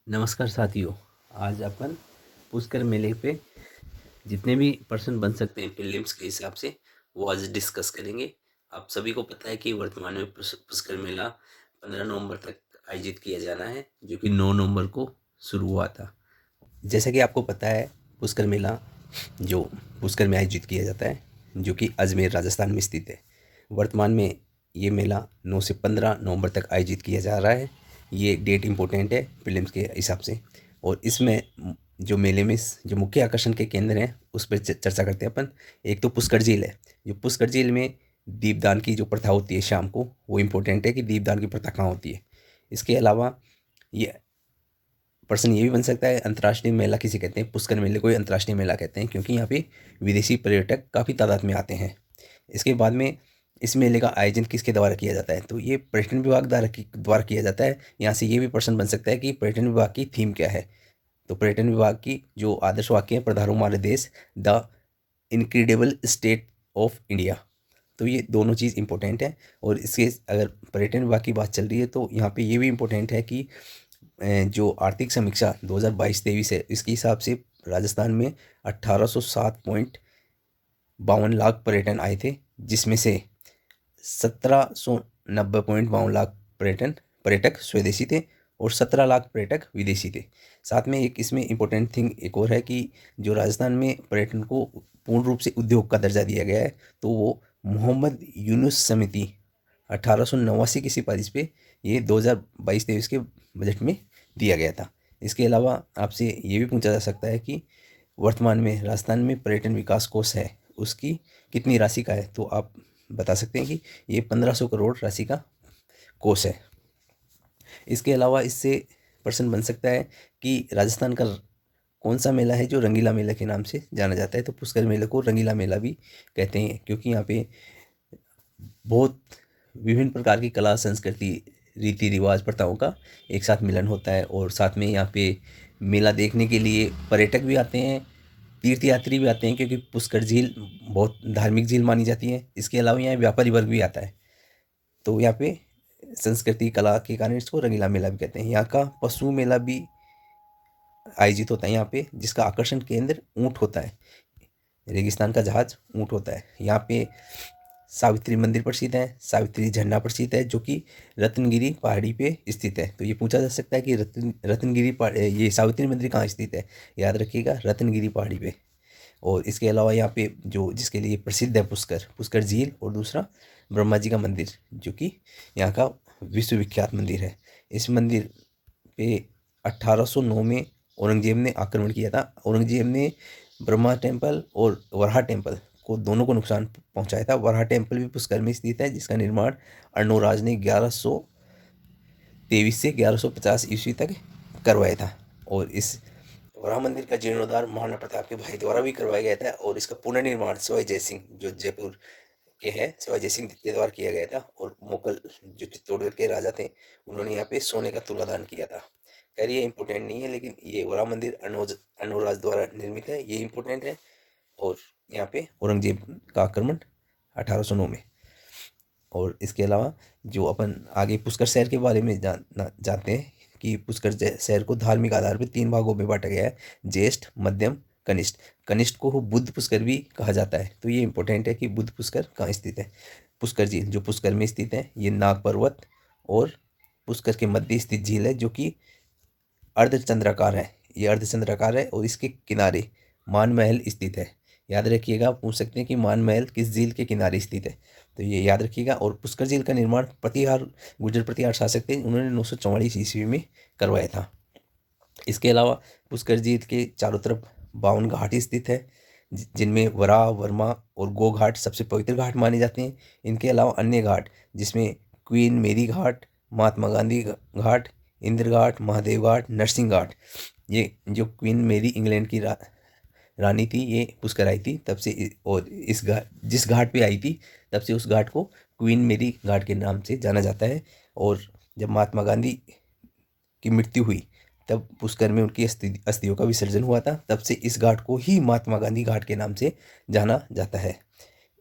नमस्कार साथियों। आज अपन पुष्कर मेले पे जितने भी पर्सन बन सकते हैं प्रीलिम्स के हिसाब से वो आज डिस्कस करेंगे। आप सभी को पता है कि वर्तमान में पुष्कर मेला 15 नवंबर तक आयोजित किया जाना है, जो कि 9 नवंबर को शुरू हुआ था। जैसा कि आपको पता है, पुष्कर मेला जो पुष्कर में आयोजित किया जाता है, जो कि अजमेर राजस्थान में स्थित है। वर्तमान में ये मेला 9 से 15 नवंबर तक आयोजित किया जा रहा है। ये डेट इम्पोर्टेंट है प्रीलिम्स के हिसाब से। और इसमें जो मेले में जो मुख्य आकर्षण के केंद्र हैं उस पर चर्चा करते हैं अपन। एक तो पुष्कर झील है। जो पुष्कर झील में दीपदान की जो प्रथा होती है शाम को, वो इम्पोर्टेंट है कि दीपदान की प्रथा कहाँ होती है। इसके अलावा ये पर्सन ये भी बन सकता है, अंतर्राष्ट्रीय मेला किसे कहते हैं, पुष्कर मेले को ही अंतर्राष्ट्रीय मेला कहते हैं, क्योंकि यहाँ पे विदेशी पर्यटक काफ़ी तादाद में आते हैं। इसके बाद में इस मेले का आयोजन किसके द्वारा किया जाता है, तो ये पर्यटन विभाग द्वारा किया जाता है। यहाँ से ये भी प्रश्न बन सकता है कि पर्यटन विभाग की थीम क्या है। तो पर्यटन विभाग की जो आदर्श वाक्य है, पधारो हमारे देश, the incredible state of India. तो ये दोनों चीज़ इंपॉर्टेंट है। और इसके अगर पर्यटन विभाग की बात चल रही है तो यहाँ पे ये भी इम्पोर्टेंट है कि जो आर्थिक समीक्षा 2022-23 है, इसके हिसाब से राजस्थान में 1807.52 लाख पर्यटन आए थे, जिसमें से 1790.52 लाख पर्यटक स्वदेशी थे और 17 लाख पर्यटक विदेशी थे। साथ में एक इसमें इम्पोर्टेंट थिंग एक और है कि जो राजस्थान में पर्यटन को पूर्ण रूप से उद्योग का दर्जा दिया गया है, तो वो मोहम्मद यूनुस समिति 1889 की सिफारिश पे ये 2022-23 के बजट में दिया गया था। इसके अलावा आपसे ये भी पूछा जा सकता है कि वर्तमान में राजस्थान में पर्यटन विकास कोष है, उसकी कितनी राशि का है, तो आप बता सकते हैं कि ये 1500 करोड़ राशि का कोष है। इसके अलावा इससे प्रश्न बन सकता है कि राजस्थान का कौन सा मेला है जो रंगीला मेला के नाम से जाना जाता है, तो पुष्कर मेले को रंगीला मेला भी कहते हैं, क्योंकि यहाँ पे बहुत विभिन्न प्रकार की कला, संस्कृति, रीति रिवाज, प्रथाओं का एक साथ मिलन होता है। और साथ में यहाँ पे मेला देखने के लिए पर्यटक भी आते हैं, तीर्थयात्री भी आते हैं, क्योंकि पुष्कर झील बहुत धार्मिक झील मानी जाती है। इसके अलावा यहाँ व्यापारी वर्ग भी आता है। तो यहाँ पे संस्कृति कला के कारण इसको रंगीला मेला भी कहते हैं। यहाँ का पशु मेला भी आयोजित होता है यहाँ पे, जिसका आकर्षण केंद्र ऊँट होता है। रेगिस्तान का जहाज ऊँट होता है। यहाँ पे सावित्री मंदिर प्रसिद्ध है, सावित्री झरना प्रसिद्ध है, जो कि रत्नगिरी पहाड़ी पे स्थित है। तो ये पूछा जा सकता है कि रत्नगिरी ये सावित्री मंदिर कहाँ स्थित है, याद रखिएगा रत्नगिरी पहाड़ी पे। और इसके अलावा यहाँ पे जो जिसके लिए प्रसिद्ध है पुष्कर झील, और दूसरा ब्रह्मा जी का मंदिर, जो कि यहाँ का विश्वविख्यात मंदिर है। इस मंदिर पे 1809 में औरंगजेब ने आक्रमण किया था। औरंगजेब ने ब्रह्मा टेम्पल और वरहा टेम्पल को दोनों को नुकसान पहुंचाया था। वरहा टेम्पल भी पुष्कर में स्थित है, जिसका निर्माण अर्णोराज ने 1123 से 1150 ईस्वी तक करवाया था। और इस वरहा मंदिर का जीर्णोद्धार महाराणा प्रताप के भाई द्वारा भी करवाया गया था। और इसका पुनर्निर्माण सवाई जयसिंह, जो जयपुर के हैं, सवाई जयसिंह द्वितीय द्वारा किया गया था। और मुगल जो चित्तौड़गढ़ के राजा थे, उन्होंने यहाँ पे सोने का तुलादान किया था। खैर ये इंपॉर्टेंट नहीं है, लेकिन ये वरहा मंदिर अर्णोराज द्वारा निर्मित है, ये इंपॉर्टेंट है। और यहाँ पे औरंगजेब का आक्रमण 1809 में। और इसके अलावा जो अपन आगे पुष्कर शहर के बारे में जानते हैं कि पुष्कर शहर को धार्मिक आधार पर 3 भागों में बांटा गया है, ज्येष्ठ, मध्यम, कनिष्ठ। कनिष्ठ को बुद्ध पुष्कर भी कहा जाता है। तो ये इंपॉर्टेंट है कि बुद्ध पुष्कर कहाँ स्थित है। पुष्कर झील जो पुष्कर में स्थित है, ये नाग पर्वत और पुष्कर के मध्य स्थित झील है, जो कि अर्धचंद्राकार है। ये अर्धचंद्राकार है और इसके किनारे मान महल स्थित है। याद रखिएगा, पूछ सकते हैं कि मान महल किस झील के किनारे स्थित है, तो ये याद रखिएगा। और पुष्कर झील का निर्माण प्रतिहार गुर्जर प्रतिहार शासक थे, उन्होंने 944 ईस्वी में करवाया था। इसके अलावा पुष्कर झील के चारों तरफ 52 घाट स्थित है, जिनमें वराह, वर्मा और गो घाट सबसे पवित्र घाट माने जाते हैं। इनके अलावा अन्य घाट, जिसमें क्वीन मेरी घाट, महात्मा गांधी घाट, इंदिरा घाट, महादेव घाट, नरसिंह घाट। ये जो क्वीन मेरी इंग्लैंड की रानी थी, ये पुष्कर आई थी तब से। और इस घाट जिस घाट पे आई थी तब से उस घाट को क्वीन मेरी घाट के नाम से जाना जाता है। और जब महात्मा गांधी की मृत्यु हुई तब पुष्कर में उनकी अस्थियों का विसर्जन हुआ था, तब से इस घाट को ही महात्मा गांधी घाट के नाम से जाना जाता है।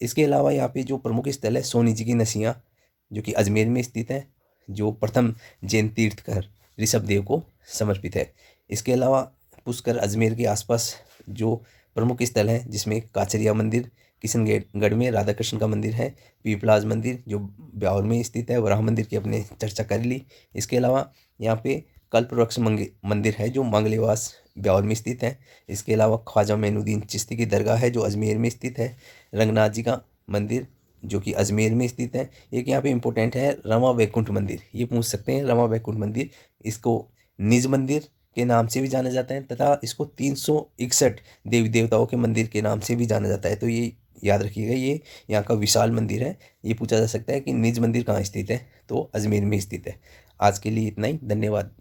इसके अलावा यहाँ पे जो प्रमुख स्थल है, सोनी जी की नसियाँ, जो कि अजमेर में स्थित है, जो प्रथम जैन तीर्थकर ऋषभ देव को समर्पित है। इसके अलावा पुष्कर अजमेर के आसपास जो प्रमुख स्थल हैं, जिसमें काचरिया मंदिर, किशनगढ़ में राधा कृष्ण का मंदिर है, पीपलाज मंदिर जो ब्यावर में स्थित है, वराह मंदिर की अपने चर्चा कर ली। इसके अलावा यहाँ पे कल्पवृक्ष मंदिर है जो मंगलेवास ब्यावर में स्थित है। इसके अलावा ख्वाजा मोइनुद्दीन चिश्ती की दरगाह है जो अजमेर में स्थित है। रंगनाथ जी का मंदिर जो कि अजमेर में स्थित है। एक यहाँ पे इम्पोर्टेंट है रमा वैकुंठ मंदिर, ये पूछ सकते हैं रमा वैकुंठ मंदिर, इसको निज मंदिर के नाम से भी जाना जाता है तथा इसको 361 देवी देवताओं के मंदिर के नाम से भी जाना जाता है। तो ये याद रखिएगा, ये यहाँ का विशाल मंदिर है। ये पूछा जा सकता है कि निज मंदिर कहाँ स्थित है, तो अजमेर में स्थित है। आज के लिए इतना ही, धन्यवाद।